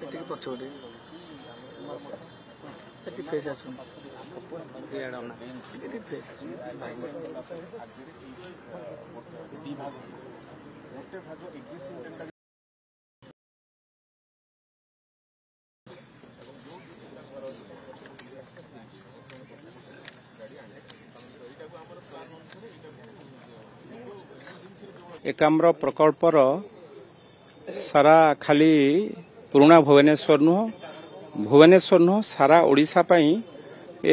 ସେଠି ପଛପଟେ ସେଠି ଫେସ୍ ଆସୁନି ସେଠି ଫେସ୍ ଆସୁନି एकाम्र प्रकल्पर सारा खाली पुराणा भुवनेश्वर नुह सारा ओडिशा पई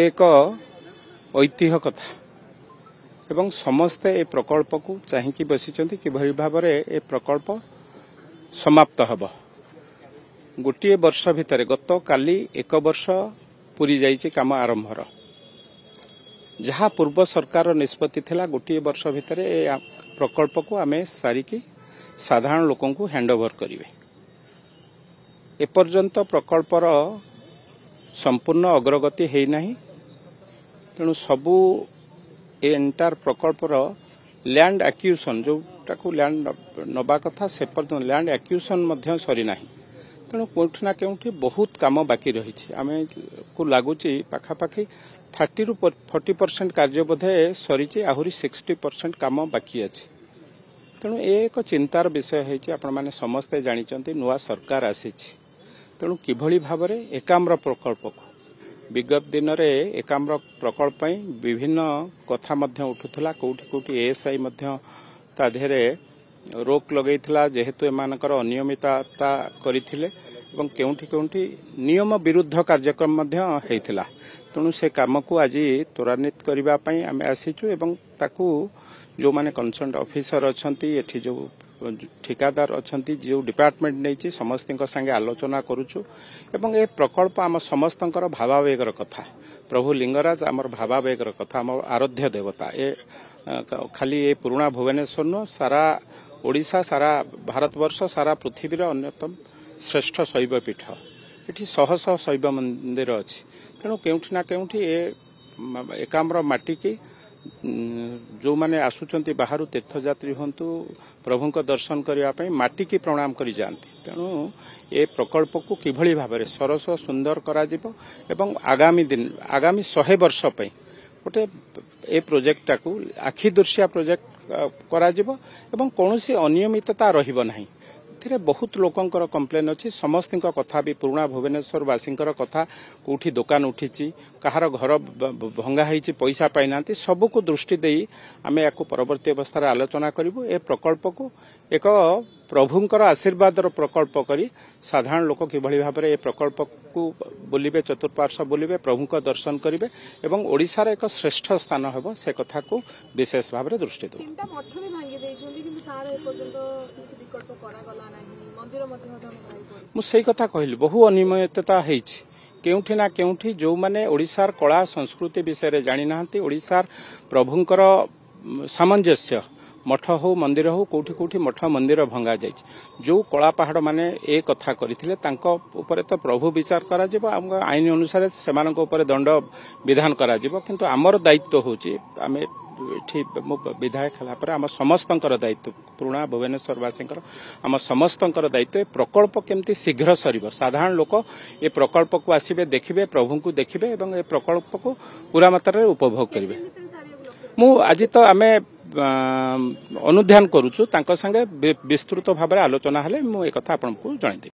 एक ऐतिह्य कथा एवं समस्ते ए प्रकल्प को चाहिए बसी कि भाव में ए प्रकल्प समाप्त हब गोटे वर्ष भितर गत काली एक वर्ष पूरी जाइए काम आरंभर जहाँ पूर्व सरकार निष्पत्ति थिला गोटे वर्ष भितर ए प्रकल्प को आमे सारिकी साधारण लोकों को हैंडओवर करिवे एपर्यंत प्रकल्पर संपूर्ण अग्रगति है नहीं तेणु सबू एंटार प्रकल्पर लैंड एक्विजिशन जोटाको लैंड नबा कथा से पर्यंत लैंड एक्विजिशन मध्य सरी नाही तेणु कोठी ना केउठी बहुत काम बाकी रही आमे को लागुची पाखापाखी 30 रु 40% कार्य बोधे सरी आहुरी 60% काम बाकी अछि तेणु एक चिंतार विषय है आपण माने समस्ते जानिचंती नुआ सरकार आसी तेणु किभली भाव में एकाम्र प्रकल्प को विगत दिन में एकाम्र प्रकल्प विभिन्न कथा उठुला कोठी कोठी एएसआई ता धेरे रोक लगेइथिला जेहेतु एमानकर अनियमितता करिथिले एवं केउठी केउठी नियम विरुद्ध कार्यक्रम होइथिला तेणु से काम को आज त्वरान्वित करबा पई आमे आसीचु एवं ताकू जो माने कंसर्न ऑफिसर अछंती एठी जो ठिकादार अछंती जो डिपार्टमेंट नहीं समस्त संगे आलोचना करुचु एवं ए प्रकल्प आम समस्तंकर भावावेगर कथा प्रभु लिंगराज आमर भावावेगर कथा आम आराध्य देवता ए खाली ए पुराणा भुवनेश्वर न सारा ओडिशा सारा भारतवर्ष सारा पृथ्वीर अन्यतम श्रेष्ठ शैव पीठ एठी शह शह शैव मंदिर अच्छी तेणु केउठी ना केउठी एकाम्र माटी की जो माने आसुचंती बाहर तीर्थयात्री हंतु प्रभु को दर्शन करने माटी की प्रणाम करी जाती तेणु ए प्रकल्प को किभली भाव में सरस सुंदर करा जिवो एवं आगामी दिन आगामी 100 वर्ष पई गोटे ए प्रोजेक्ट को आखिदृशिया प्रोजेक्ट करा जिवो एवं कौनसी अनियमितता रहिबो नाही एथिरे बहुत लोकंकर कंप्लेन अच्छी समस्त कथा भी पुराणा भुवनेश्वर वासी कथा कौटी दुकान उठी कहार घर भंगा होती पैसा पाईना सबू को दृष्टि दे आम या परवर्ती अवस्था आलोचना करूँ ए प्रकल्प को एक प्रभुंकर आशीर्वाद प्रकल्प करी साधारण लोक किभली भाव में ए प्रकल्प को बुलिबे चतुर्पार्श्व बुलिबे प्रभु को दर्शन करेंगे एवं ओडिशार एक श्रेष्ठ स्थान होब से कथा को विशेष भाव में दृष्टि दो मुझे कथा कहली बहु अनियमितता होइछि केउठी ना केउठी जो माने ओडिशार कला संस्कृति विषय जानी नाहंती ओडिशार प्रभुंकर सामंजस्य मठ हो मंदिर हो कोठी कोठी मठ मंदिर भंगा जाय जो कला पहाड़ माने ए कथा करथिले तांको ऊपर तो प्रभु विचार करा जिवो आईन अनुसार सेमानक ऊपर दंड विधान करा जिवो किंतु हमर दायित्व होची आमे विधायक है आम समस्त दायित्व पुराणा भुवनेश्वर वासी आम समस्त दायित्व प्रकल्प केमती शीघ्र सर साधारण लोक ए प्रकल्प को आसबे देखिए प्रभु को देखिए और ए प्रकल्प को पूरा मात्रा उपभोग करेंगे मु आज तो आम अनुध्यान करुचु संगे विस्तृत भाव आलोचना हेले मु एक कथा आपको जणाइदेबी।